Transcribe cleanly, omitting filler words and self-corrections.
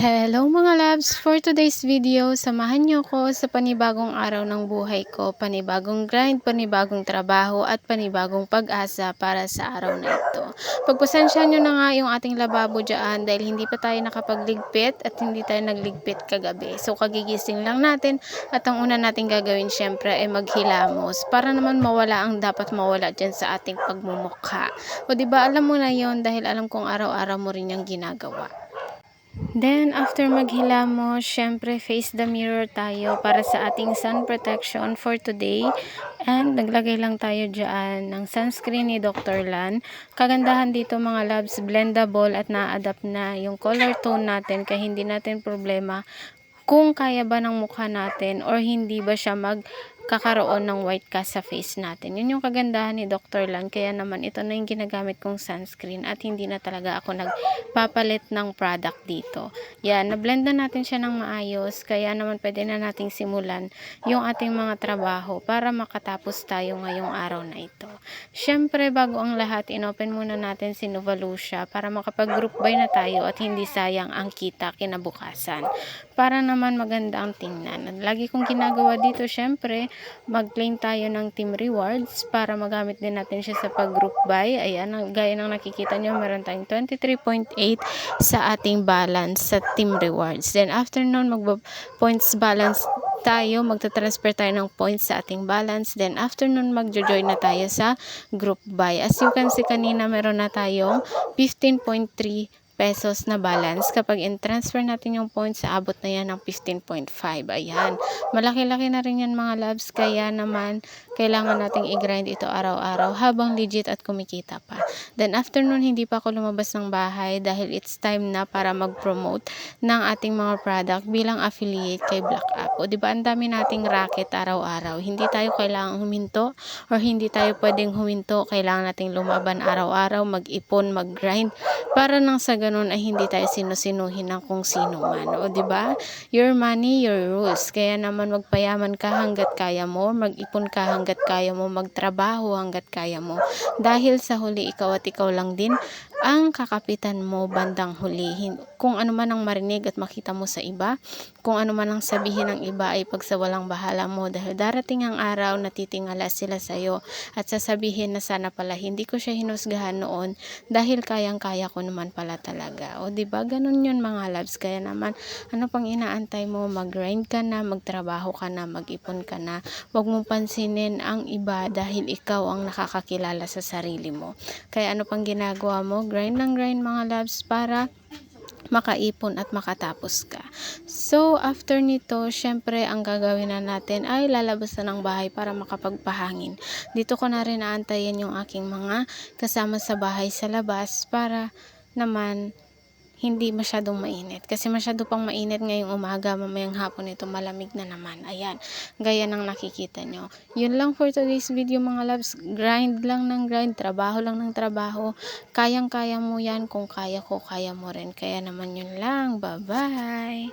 Hello mga loves! For today's video, samahan niyo ko sa panibagong araw ng buhay ko, panibagong grind, panibagong trabaho at panibagong pag-asa para sa araw na ito. Pagpasensyahan niyo na nga yung ating lababo dyan dahil hindi pa tayo nakapagligpit at hindi tayo nagligpit kagabi. So kagigising lang natin at ang una natin gagawin syempre ay maghilamos para naman mawala ang dapat mawala dyan sa ating pagmumukha. O diba alam mo na yon dahil alam kong araw-araw mo rin yung ginagawa. Then, after maghilamos, syempre face the mirror tayo para sa ating sun protection for today. And naglagay lang tayo dyan ng sunscreen ni Dr. Lan. Kagandahan dito mga loves, blendable at na-adapt na yung color tone natin kaya hindi natin problema kung kaya ba ng mukha natin or hindi ba siya magkakaroon ng white cast sa face natin. Yun yung kagandahan ni Dr. Lan. Kaya naman ito na yung ginagamit kong sunscreen at hindi na talaga ako nagpapalit ng product dito. Yan, na-blend na natin siya ng maayos. Kaya naman pwede na nating simulan yung ating mga trabaho para makatapos tayo ngayong araw na ito. Syempre, bago ang lahat, inopen muna natin si Nuvalucia para makapag-group buy na tayo at hindi sayang ang kita kinabukasan. Para naman maganda ang tingnan. At lagi kong ginagawa dito, syempre, mag-claim tayo ng team rewards para magamit din natin siya sa pag-group buy. Ayan, gaya ng nakikita nyo, meron tayong 23.8 sa ating balance sa team rewards. Then, after nun, mag-points balance tayo, magta-transfer tayo ng points sa ating balance. Then, after nun, mag-join na tayo sa group buy. As you can see kanina, meron na tayong 15.3 pesos na balance. Kapag in-transfer natin yung points, aabot na yan ng 15.5. Ayan. Malaki-laki na rin yan mga loves. Kaya naman, kailangan nating i-grind ito araw-araw habang legit at kumikita pa. Then, after nun, hindi pa ako lumabas ng bahay dahil it's time na para mag-promote ng ating mga product bilang affiliate kay Black App. O, diba, ang dami nating racket araw-araw. Hindi tayo kailangang huminto or hindi tayo pwedeng huminto. Kailangan nating lumaban araw-araw, mag-ipon, mag-grind para nang sa ganun ay hindi tayo sinusinuhin ng kung sino man. O, diba? Your money, your rules. Kaya naman magpayaman ka hanggat kaya mo, mag-ipon ka hanggat kaya mo, magtrabaho hanggat kaya mo. Dahil sa huli, ikaw at ikaw lang din ang kakapitan mo bandang huli. Kung ano man ang marinig at makita mo sa iba, kung ano man ang sabihin ng iba ay pagsawalang bahala mo dahil darating ang araw na titingala sila sa'yo at sasabihin na sana pala hindi ko siya hinusgahan noon dahil kayang-kaya ko naman pala talaga. O diba, ganun yun mga loves. Kaya naman, ano pang inaantay mo? Mag-grind ka na, magtrabaho ka na, mag-ipon ka na. Huwag mong pansinin ang iba dahil ikaw ang nakakakilala sa sarili mo. Kaya ano pang ginagawa mo? Grind ng grind mga loves para makaipon at makatapos ka. So, after nito, syempre, ang gagawin na natin ay lalabas na ng bahay para makapagpahangin. Dito ko na rin aantayin yung aking mga kasama sa bahay sa labas para naman hindi masyadong mainit. Kasi masyado pang mainit ngayong umaga, mamayang hapon ito malamig na naman. Ayan, gaya ng nakikita nyo. Yun lang for today's video mga loves. Grind lang ng grind, trabaho lang ng trabaho. Kayang-kaya mo yan, kung kaya ko, kaya mo rin. Kaya naman yun lang. Bye-bye!